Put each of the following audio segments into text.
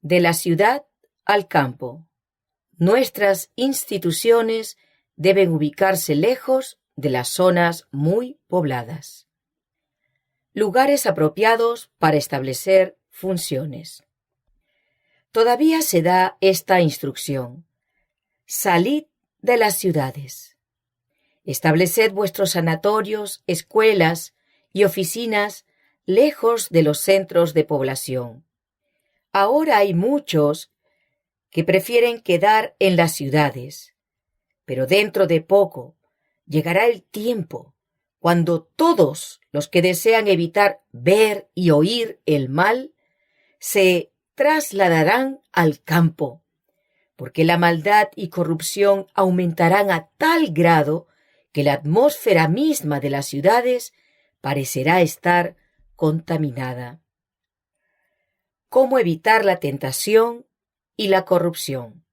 De la ciudad al campo. Nuestras instituciones deben ubicarse lejos de las zonas muy pobladas. Lugares apropiados para establecer funciones. Todavía se da esta instrucción: salid de las ciudades. Estableced vuestros sanatorios, escuelas y oficinas lejos de los centros de población. Ahora hay muchos que prefieren quedar en las ciudades, pero dentro de poco llegará el tiempo cuando todos los que desean evitar ver y oír el mal se trasladarán al campo, porque la maldad y corrupción aumentarán a tal grado que la atmósfera misma de las ciudades parecerá estar contaminada. ¿Cómo evitar la tentación y la corrupción?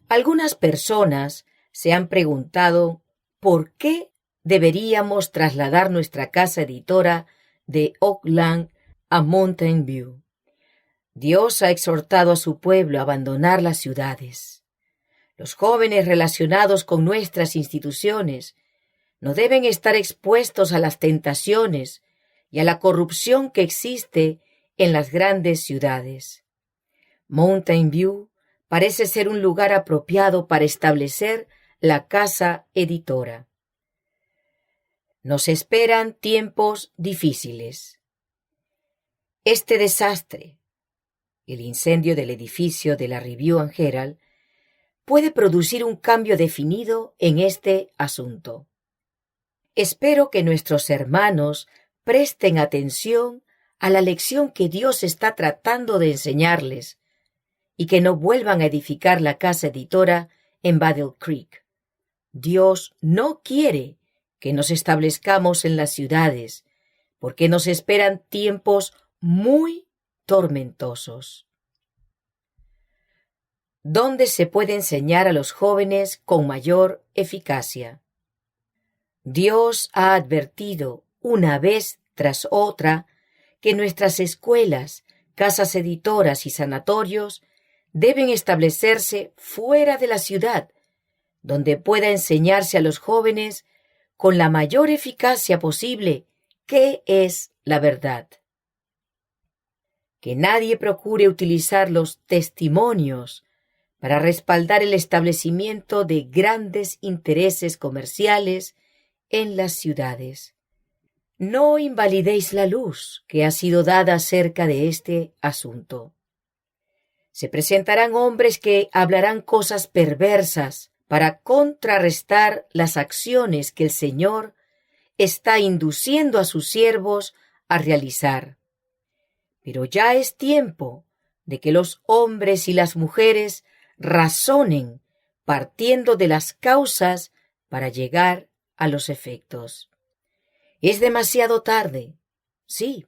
Algunas personas se han preguntado por qué deberíamos trasladar nuestra casa editora de Oakland a Mountain View. Dios ha exhortado a su pueblo a abandonar las ciudades. Los jóvenes relacionados con nuestras instituciones no deben estar expuestos a las tentaciones y a la corrupción que existe en las grandes ciudades. Mountain View parece ser un lugar apropiado para establecer la casa editora. Nos esperan tiempos difíciles. Este desastre, el incendio del edificio de la Review and Herald, puede producir un cambio definido en este asunto. Espero que nuestros hermanos presten atención a la lección que Dios está tratando de enseñarles y que no vuelvan a edificar la casa editora en Battle Creek. Dios no quiere que nos establezcamos en las ciudades, porque nos esperan tiempos muy tormentosos. ¿Dónde se puede enseñar a los jóvenes con mayor eficacia? Dios ha advertido una vez tras otra que nuestras escuelas, casas editoras y sanatorios deben establecerse fuera de la ciudad, donde pueda enseñarse a los jóvenes con la mayor eficacia posible qué es la verdad. Que nadie procure utilizar los testimonios para respaldar el establecimiento de grandes intereses comerciales en las ciudades. No invalidéis la luz que ha sido dada acerca de este asunto. Se presentarán hombres que hablarán cosas perversas para contrarrestar las acciones que el Señor está induciendo a sus siervos a realizar. Pero ya es tiempo de que los hombres y las mujeres razonen partiendo de las causas para llegar a los efectos. Es demasiado tarde, sí,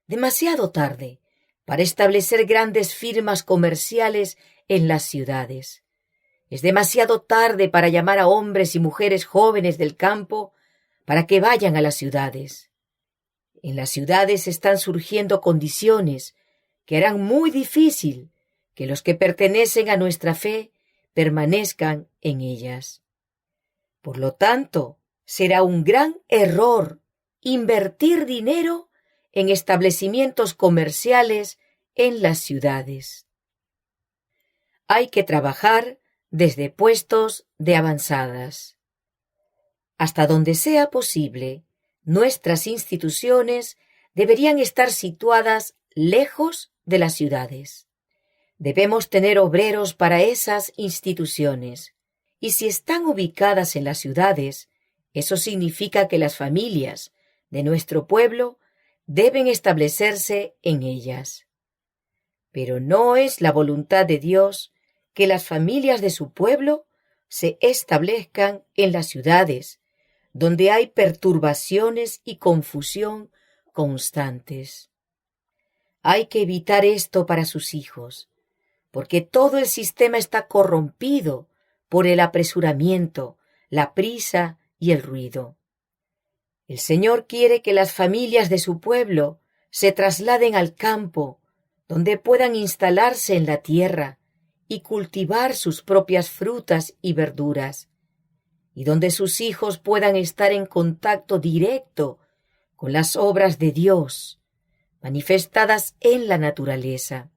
demasiado tarde, para establecer grandes firmas comerciales en las ciudades. Es demasiado tarde para llamar a hombres y mujeres jóvenes del campo para que vayan a las ciudades. En las ciudades están surgiendo condiciones que harán muy difícil que los que pertenecen a nuestra fe permanezcan en ellas. Por lo tanto, será un gran error invertir dinero en establecimientos comerciales en las ciudades. Hay que trabajar desde puestos de avanzadas. Hasta donde sea posible, nuestras instituciones deberían estar situadas lejos de las ciudades. Debemos tener obreros para esas instituciones, y si están ubicadas en las ciudades, eso significa que las familias de nuestro pueblo deben establecerse en ellas. Pero no es la voluntad de Dios que las familias de su pueblo se establezcan en las ciudades, donde hay perturbaciones y confusión constantes. Hay que evitar esto para sus hijos, porque todo el sistema está corrompido por el apresuramiento, la prisa y el ruido. El Señor quiere que las familias de su pueblo se trasladen al campo, donde puedan instalarse en la tierra y cultivar sus propias frutas y verduras, y donde sus hijos puedan estar en contacto directo con las obras de Dios, manifestadas en la naturaleza.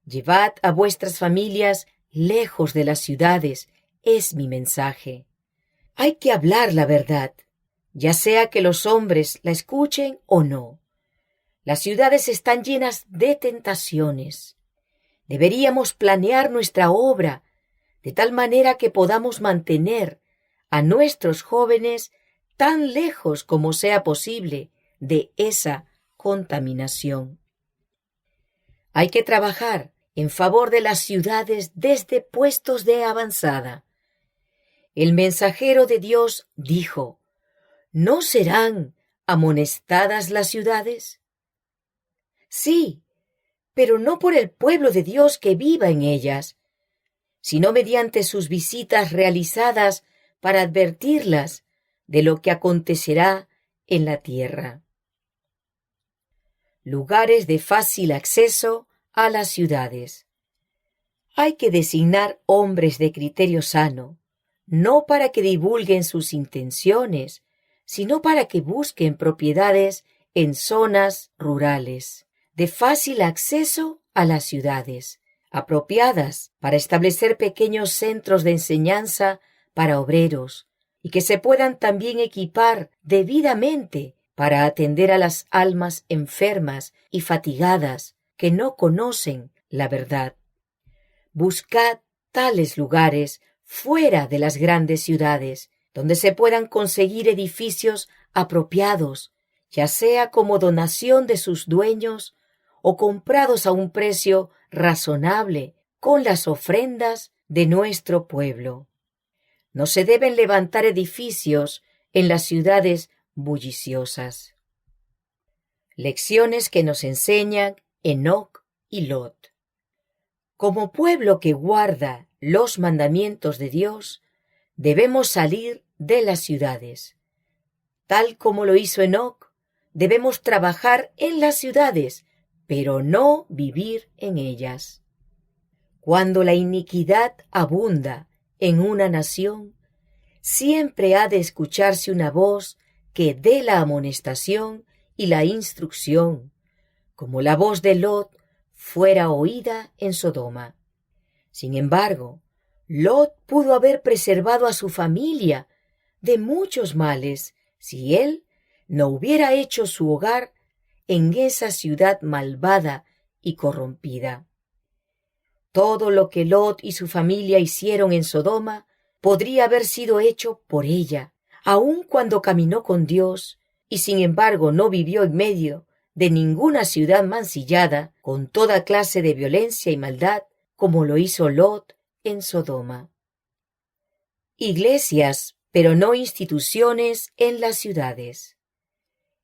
Llevad a vuestras familias lejos de las ciudades, es mi mensaje. Hay que hablar la verdad, ya sea que los hombres la escuchen o no. Las ciudades están llenas de tentaciones. Deberíamos planear nuestra obra de tal manera que podamos mantener a nuestros jóvenes tan lejos como sea posible de esa contaminación. Hay que trabajar en favor de las ciudades desde puestos de avanzada. El mensajero de Dios dijo: ¿no serán amonestadas las ciudades? Sí, pero no por el pueblo de Dios que viva en ellas, sino mediante sus visitas realizadas para advertirlas de lo que acontecerá en la tierra. Lugares de fácil acceso a las ciudades. Hay que designar hombres de criterio sano, no para que divulguen sus intenciones, sino para que busquen propiedades en zonas rurales, de fácil acceso a las ciudades, apropiadas para establecer pequeños centros de enseñanza para obreros, y que se puedan también equipar debidamente para atender a las almas enfermas y fatigadas que no conocen la verdad. Buscad tales lugares fuera de las grandes ciudades, donde se puedan conseguir edificios apropiados, ya sea como donación de sus dueños o comprados a un precio razonable con las ofrendas de nuestro pueblo. No se deben levantar edificios en las ciudades bulliciosas. Lecciones que nos enseñan Enoc y Lot. Como pueblo que guarda los mandamientos de Dios, debemos salir de las ciudades. Tal como lo hizo Enoc, debemos trabajar en las ciudades, pero no vivir en ellas. Cuando la iniquidad abunda en una nación, siempre ha de escucharse una voz que dé la amonestación y la instrucción, como la voz de Lot fuera oída en Sodoma. Sin embargo, Lot pudo haber preservado a su familia de muchos males si él no hubiera hecho su hogar en esa ciudad malvada y corrompida. Todo lo que Lot y su familia hicieron en Sodoma podría haber sido hecho por ella, aun cuando caminó con Dios, y sin embargo no vivió en medio de ninguna ciudad mancillada con toda clase de violencia y maldad, como lo hizo Lot en Sodoma. Iglesias, pero no instituciones en las ciudades.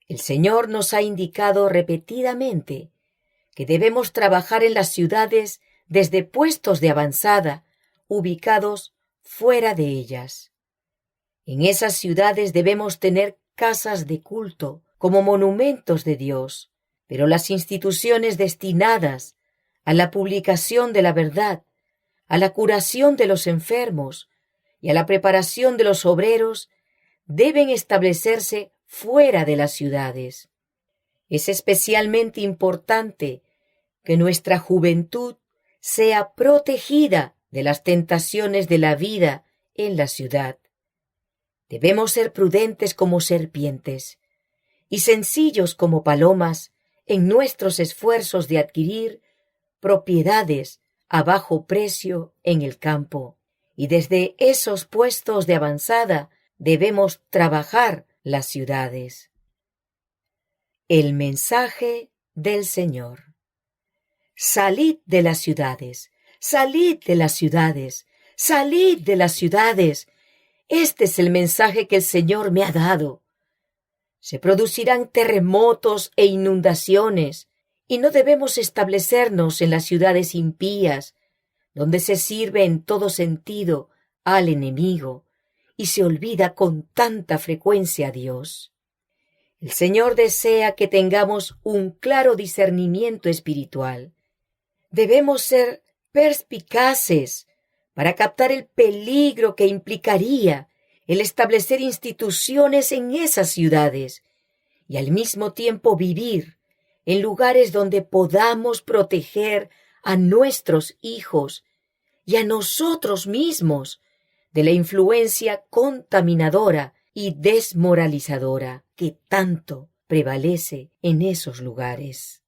El Señor nos ha indicado repetidamente que debemos trabajar en las ciudades desde puestos de avanzada, ubicados fuera de ellas. En esas ciudades debemos tener casas de culto como monumentos de Dios, pero las instituciones destinadas a la publicación de la verdad, a la curación de los enfermos y a la preparación de los obreros deben establecerse fuera de las ciudades. Es especialmente importante que nuestra juventud sea protegida de las tentaciones de la vida en la ciudad. Debemos ser prudentes como serpientes y sencillos como palomas en nuestros esfuerzos de adquirir propiedades a bajo precio en el campo, y desde esos puestos de avanzada debemos trabajar las ciudades. El mensaje del Señor. Salid de las ciudades, salid de las ciudades, salid de las ciudades. Este es el mensaje que el Señor me ha dado. Se producirán terremotos e inundaciones, y no debemos establecernos en las ciudades impías, donde se sirve en todo sentido al enemigo y se olvida con tanta frecuencia a Dios. El Señor desea que tengamos un claro discernimiento espiritual. Debemos ser perspicaces para captar el peligro que implicaría el establecer instituciones en esas ciudades y al mismo tiempo vivir en lugares donde podamos proteger a nuestros hijos y a nosotros mismos de la influencia contaminadora y desmoralizadora que tanto prevalece en esos lugares.